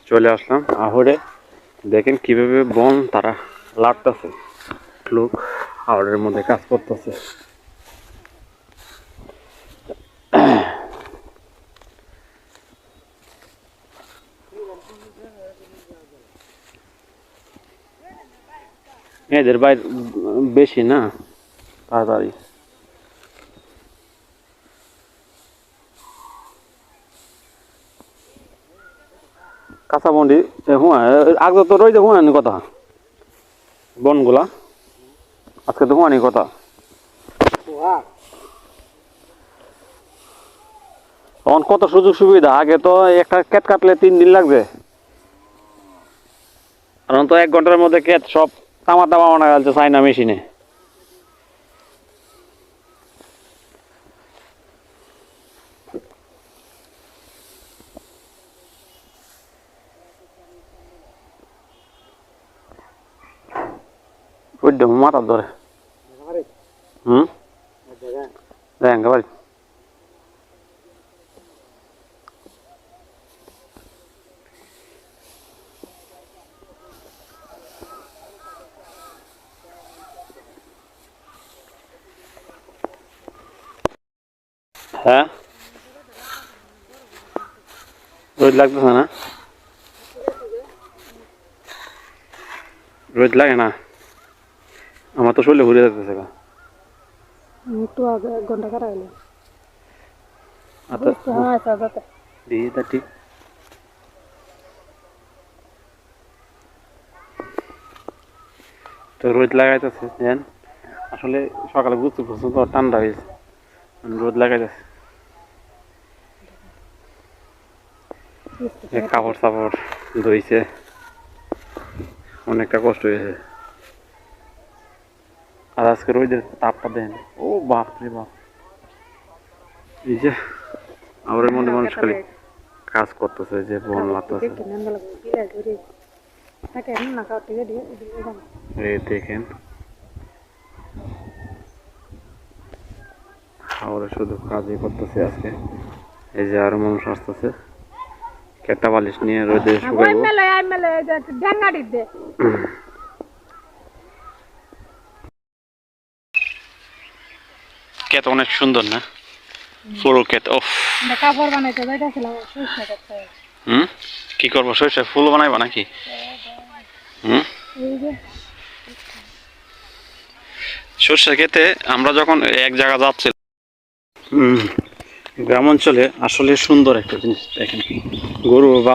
চলে আসলাম আহরে। দেখেন কিভাবে বন তারা লাটতেছে, লোক আহরের মধ্যে কাজ করতেছে। এদের বাইর বেশি না, তাড়াতাড়ি কাঁচা বন্ডি হুয়া আগে তো রইতে হুয়ানি কথা বনগুলা, আজকে তো হুয়ানি কথা। তখন কত সুযোগ সুবিধা, আগে তো একটা ক্ষেত কাটলে 3 দিন লাগবে, এখন তো 1 ঘন্টার মধ্যে ক্ষেত সব তামা তামা বানা গেছে চাইনা মেশিনে। মাথা ধরে দেখেন বাড়ি হ্যাঁ রোদ লাগতেছে না, রোদ লাগে না, আমার তো শরীরে ঘুরে যাচ্ছে একটু আগে 1 ঘন্টা কাটা গেল। ঠিক। তো রোদ লাগাইতেছে দেন, আসলে সকালে বুঝতে পারছো তো ঠান্ডা হয়েছে, রোদ লাগাইতেছে। কাপড় চাপড় ধুইছে, অনেকটা কষ্ট হয়েছে। আর আজকে রোদের তাপটা দেন, ও বাপ রে বাপ। এই যে আমার মনে মানুষ খালি কাজ করতেছে, যে বন লাগতেছে। দেখেন আমরা শুধু কাজই করতেছে আজকে। এই যে আরো মানুষ আসতেছে, কেটা বালিশ নিয়ে রোদে শুকাইবো। ক্ষেত অনেক সুন্দর না, পুরো ক্ষেত। ও কাপড় বানাইতে যাইতেছিলাম, সরিষা ক্ষেতে। কি করবো, সরিষা ফুল বানাইবা নাকি? সরিষা ক্ষেতে আমরা যখন এক জায়গা যাচ্ছি, গ্রাম অঞ্চলে আসলে সুন্দর একটা জিনিস দেখেন, গরু বা